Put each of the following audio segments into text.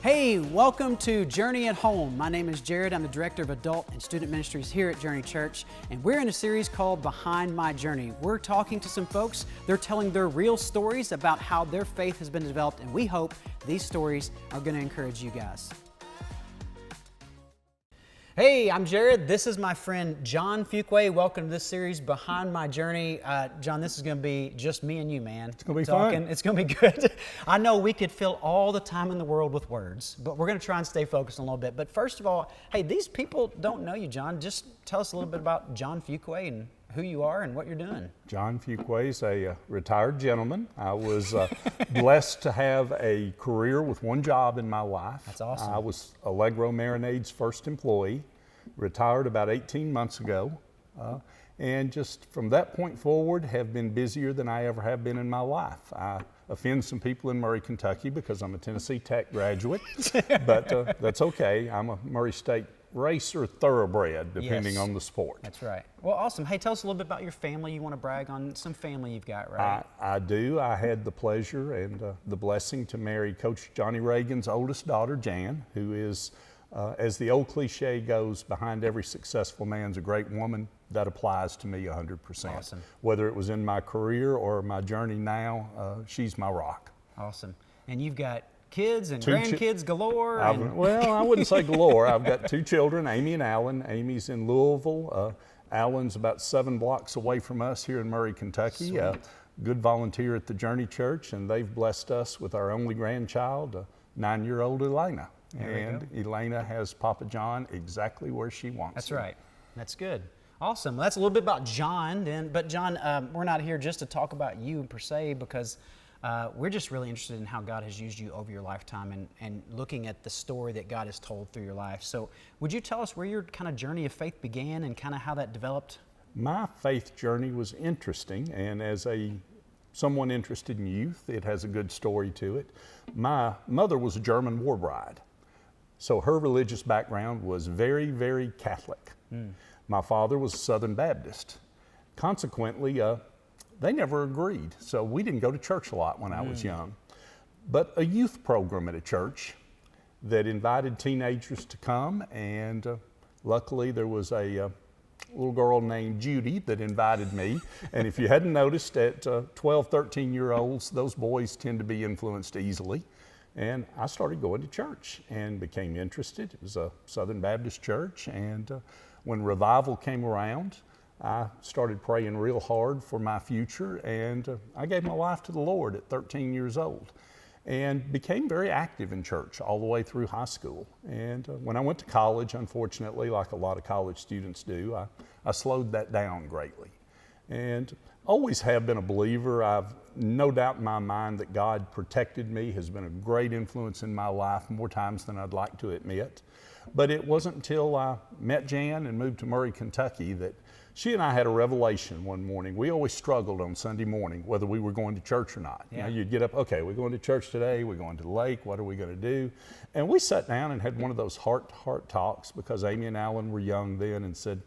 Hey, welcome to Journey at Home. My name is Jarrod. I'm the Director of Adult and Student Ministries here at Journey Church, and we're in a series called Behind My Journey. We're talking to some folks. They're telling their real stories about how their faith has been developed, and we hope these stories are going to encourage you guys. Hey, I'm Jarrod. This is my friend John Fuqua. Welcome to this series, Behind My Journey. John, this is going to be just me and you, man. It's going to be fun. It's going to be good. I know we could fill all the time in the world with words, but we're going to try and stay focused a little bit. But first of all, hey, these people don't know you, John. Just tell us a little bit about John Fuqua and who you are and what you're doing. John Fuqua is a retired gentleman. I was blessed to have a career with one job in my life. That's awesome. I was Allegro Marinade's first employee, retired about 18 months ago, and just from that point forward have been busier than I ever have been in my life. I offend some people in Murray, Kentucky because I'm a Tennessee Tech graduate, but that's okay. I'm a Murray State racer thoroughbred, depending on the sport. That's right. Well, awesome. Hey, tell us a little bit about your family. You want to brag on some family you've got, right? I do. I had the pleasure and the blessing to marry Coach Johnny Reagan's oldest daughter, Jan, who is, as the old cliche goes, behind every successful man's a great woman. That applies to me 100%. Awesome. Whether it was in my career or my journey now, she's my rock. Awesome. And you've got kids and grandkids galore? Well, I wouldn't say galore. I've got two children, Amy and Alan. Amy's in Louisville. Alan's about 7 blocks away from us here in Murray, Kentucky. Good volunteer at the Journey Church, and they've blessed us with our only grandchild, 9-year-old Elena. And Elena has Papa John exactly where she wants That's him. right. That's good. Awesome. Well, that's a little bit about John then. But John, we're not here just to talk about you per se, because we're just really interested in how God has used you over your lifetime and looking at the story that God has told through your life. So would you tell us where your kind of journey of faith began and kind of how that developed? My faith journey was interesting, and as someone interested in youth, it has a good story to it. My mother was a German war bride, so her religious background was very, very Catholic. My father was a Southern Baptist. Consequently, they never agreed, so we didn't go to church a lot when I was young. But a youth program at a church that invited teenagers to come, and luckily there was a little girl named Judy that invited me. And if you hadn't noticed, at 12, 13-year-olds, those boys tend to be influenced easily. And I started going to church and became interested. It was a Southern Baptist church, and when revival came around, I started praying real hard for my future, and I gave my life to the Lord at 13 years old and became very active in church all the way through high school. And when I went to college, unfortunately, like a lot of college students do, I slowed that down greatly. And always have been a believer. I've no doubt in my mind that God protected me, has been a great influence in my life more times than I'd like to admit. But it wasn't until I met Jan and moved to Murray, Kentucky that she and I had a revelation one morning. We always struggled on Sunday morning whether we were going to church or not. Yeah. You know, you'd get up, okay, we're going to church today, we're going to the lake, what are we going to do? And we sat down and had one of those heart-to-heart talks, because Amy and Alan were young then, and said,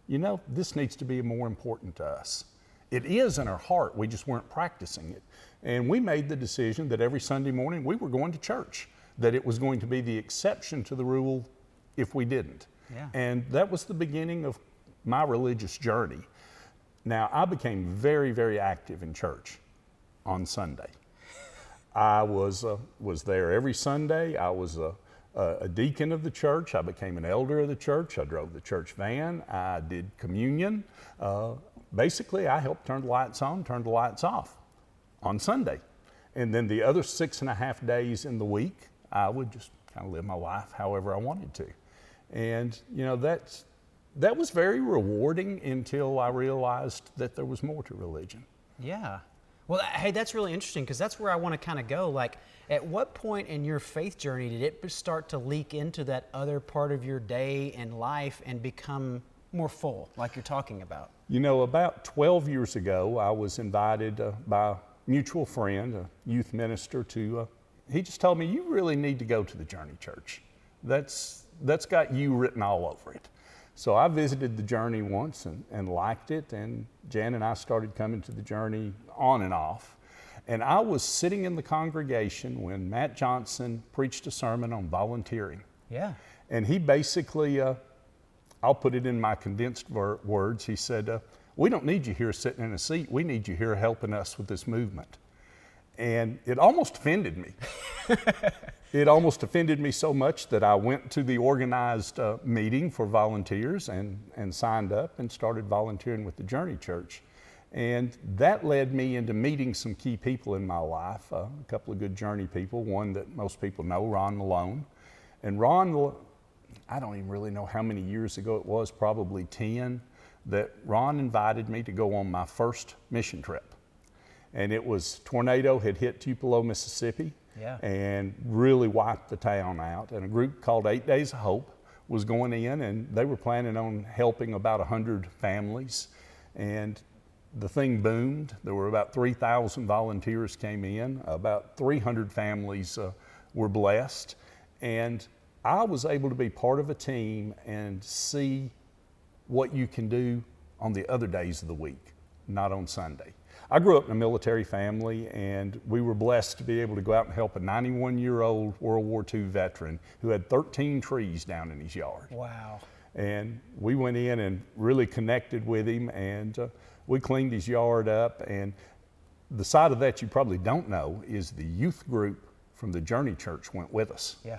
you know, this needs to be more important to us. It is in our heart, we just weren't practicing it. And we made the decision that every Sunday morning we were going to church, that it was going to be the exception to the rule if we didn't. Yeah. And that was the beginning of my religious journey. Now, I became very, very active in church on Sunday. I was there every Sunday. I was a deacon of the church. I became an elder of the church. I drove the church van. I did communion. Basically, I helped turn the lights on, turn the lights off on Sunday. And then the other 6.5 days in the week, I would just kind of live my life however I wanted to. And, you know, that was very rewarding until I realized that there was more to religion. Yeah. Well, hey, that's really interesting, because that's where I want to kind of go. Like, at what point in your faith journey did it start to leak into that other part of your day and life and become more full, like you're talking about? You know, about 12 years ago, I was invited by a mutual friend, a youth minister, he just told me, you really need to go to the Journey Church. That's got you written all over it. So I visited the Journey once and liked it, and Jan and I started coming to the Journey on and off. And I was sitting in the congregation when Matt Johnson preached a sermon on volunteering. Yeah. And he basically, I'll put it in my condensed words, he said, we don't need you here sitting in a seat, we need you here helping us with this movement. And it almost offended me. It almost offended me so much that I went to the organized meeting for volunteers and signed up and started volunteering with the Journey Church. And that led me into meeting some key people in my life, a couple of good Journey people, one that most people know, Ron Malone. And Ron, I don't even really know how many years ago it was, probably 10, that Ron invited me to go on my first mission trip. And it was, tornado had hit Tupelo, Mississippi, and really wiped the town out. And a group called 8 Days of Hope was going in, and they were planning on helping about 100 families. And the thing boomed. There were about 3,000 volunteers came in. About 300 families were blessed. And I was able to be part of a team and see what you can do on the other days of the week, not on Sunday. I grew up in a military family, and we were blessed to be able to go out and help a 91-year-old World War II veteran who had 13 trees down in his yard. Wow. And we went in and really connected with him, and we cleaned his yard up. And the side of that you probably don't know is the youth group from the Journey Church went with us. Yeah.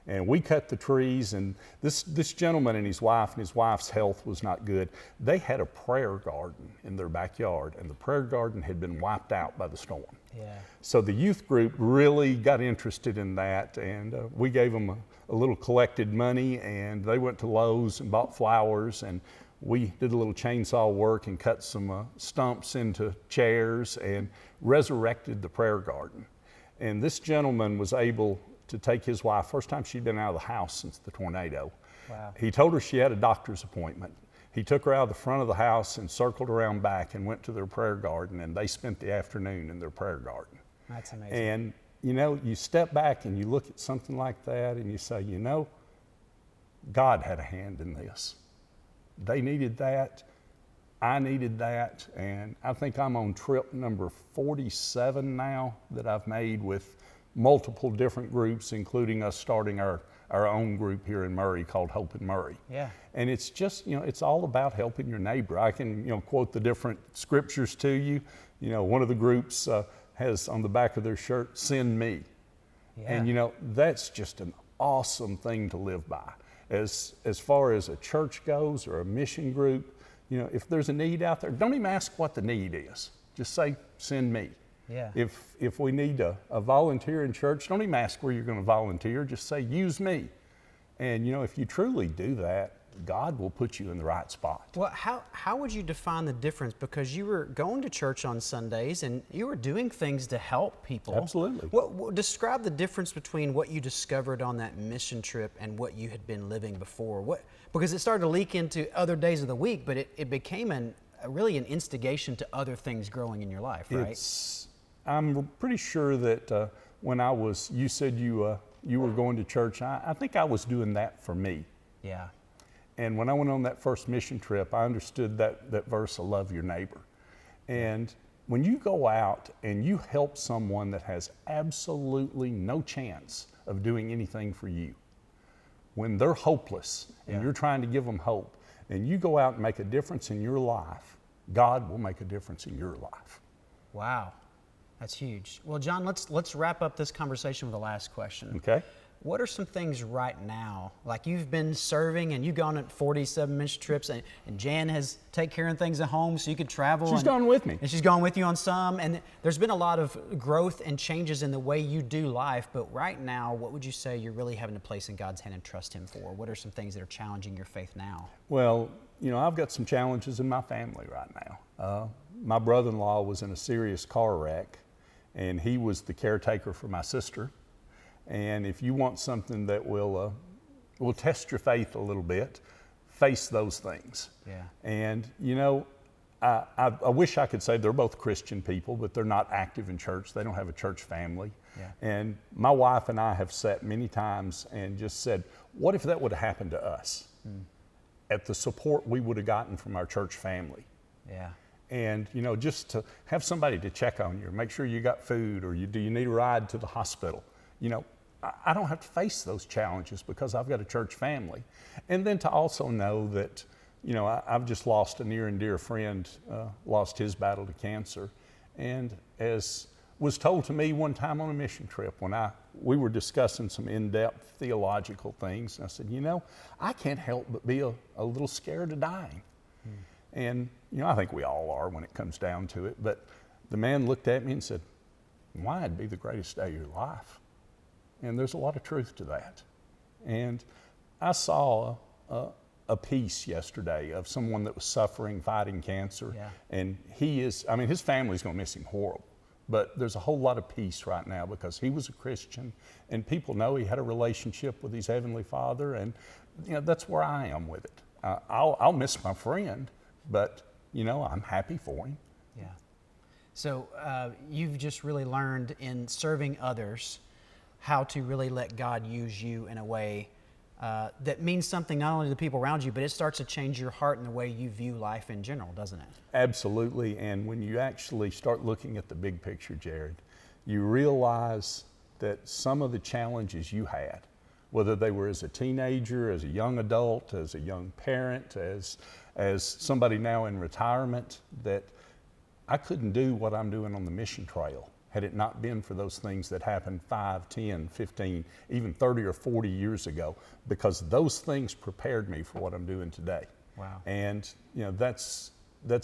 And we cut the trees, and this gentleman and his wife's health was not good. They had a prayer garden in their backyard, and the prayer garden had been wiped out by the storm. Yeah. So the youth group really got interested in that, and we gave them a little collected money, and they went to Lowe's and bought flowers, and we did a little chainsaw work and cut some stumps into chairs and resurrected the prayer garden. And this gentleman was able to take his wife, first time she'd been out of the house since the tornado. Wow. He told her she had a doctor's appointment. He took her out of the front of the house and circled around back and went to their prayer garden, and they spent the afternoon in their prayer garden. That's amazing. And you know, you step back and you look at something like that and you say, you know, God had a hand in this. They needed that. I needed that. And I think I'm on trip number 47 now that I've made with multiple different groups, including us starting our own group here in Murray called Hope in Murray. Yeah. And it's just, you know, it's all about helping your neighbor. I can, you know, quote the different scriptures to you. You know, one of the groups has on the back of their shirt, "Send me." Yeah. And you know, that's just an awesome thing to live by. As far as a church goes or a mission group, you know, if there's a need out there, don't even ask what the need is. Just say, "Send me." Yeah. If we need a volunteer in church, don't even ask where you're going to volunteer. Just say, "Use me." And you know, if you truly do that, God will put you in the right spot. Well, how would you define the difference? Because you were going to church on Sundays and you were doing things to help people. Absolutely. Describe the difference between what you discovered on that mission trip and what you had been living before. Because it started to leak into other days of the week, but it became really an instigation to other things growing in your life, right? I'm pretty sure that when you said you were going to church, I think I was doing that for me. Yeah. And when I went on that first mission trip, I understood that verse, "Love your neighbor." And when you go out and you help someone that has absolutely no chance of doing anything for you, when they're hopeless and you're trying to give them hope, and you go out and make a difference in your life, God will make a difference in your life. Wow. That's huge. Well, John, let's wrap up this conversation with the last question. Okay. What are some things right now, like you've been serving and you've gone on 47 mission trips, and Jan has taken care of things at home so you could travel. She's gone with me. And she's gone with you on some, and there's been a lot of growth and changes in the way you do life, but right now, what would you say you're really having to place in God's hand and trust Him for? What are some things that are challenging your faith now? Well, you know, I've got some challenges in my family right now. My brother-in-law was in a serious car wreck, and he was the caretaker for my sister. And if you want something that will test your faith a little bit, face those things. Yeah. And you know, I wish I could say they're both Christian people, but they're not active in church. They don't have a church family. Yeah. And my wife and I have sat many times and just said, what if that would have happened to us? At the support we would have gotten from our church family. Yeah. And, you know, just to have somebody to check on you, make sure you got food, or do you need a ride to the hospital? You know, I don't have to face those challenges because I've got a church family. And then to also know that, you know, I've just lost a near and dear friend, lost his battle to cancer. And as was told to me one time on a mission trip when we were discussing some in-depth theological things, and I said, you know, I can't help but be a little scared of dying. And, you know, I think we all are when it comes down to it, but the man looked at me and said, why, it'd be the greatest day of your life. And there's a lot of truth to that. And I saw a piece yesterday of someone that was suffering, fighting cancer. Yeah. And his family's gonna miss him horrible. But there's a whole lot of peace right now because he was a Christian and people know he had a relationship with his Heavenly Father. And, you know, that's where I am with it. I'll miss my friend, but, you know, I'm happy for him. Yeah. So you've just really learned in serving others how to really let God use you in a way that means something not only to the people around you, but it starts to change your heart and the way you view life in general, doesn't it? Absolutely. And when you actually start looking at the big picture, Jarrod, you realize that some of the challenges you had, whether they were as a teenager, as a young adult, as a young parent, as somebody now in retirement, that I couldn't do what I'm doing on the mission trail had it not been for those things that happened 5, 10, 15, even 30 or 40 years ago, because those things prepared me for what I'm doing today. Wow. And, you know, that's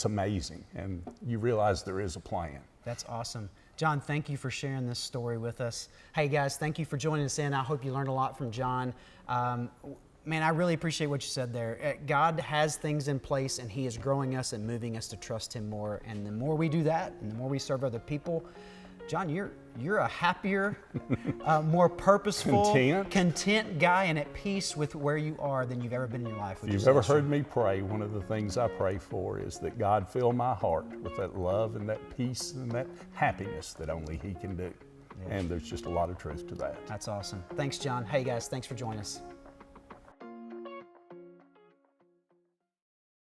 amazing. And you realize there is a plan. That's awesome. John, thank you for sharing this story with us. Hey guys, thank you for joining us in. I hope you learned a lot from John. Man, I really appreciate what you said there. God has things in place and He is growing us and moving us to trust Him more. And the more we do that and the more we serve other people, John, you're a happier, more purposeful, content guy and at peace with where you are than you've ever been in your life. If you've ever heard me pray, one of the things I pray for is that God fill my heart with that love and that peace and that happiness that only He can do. Yeah. And there's just a lot of truth to that. That's awesome. Thanks, John. Hey guys, thanks for joining us.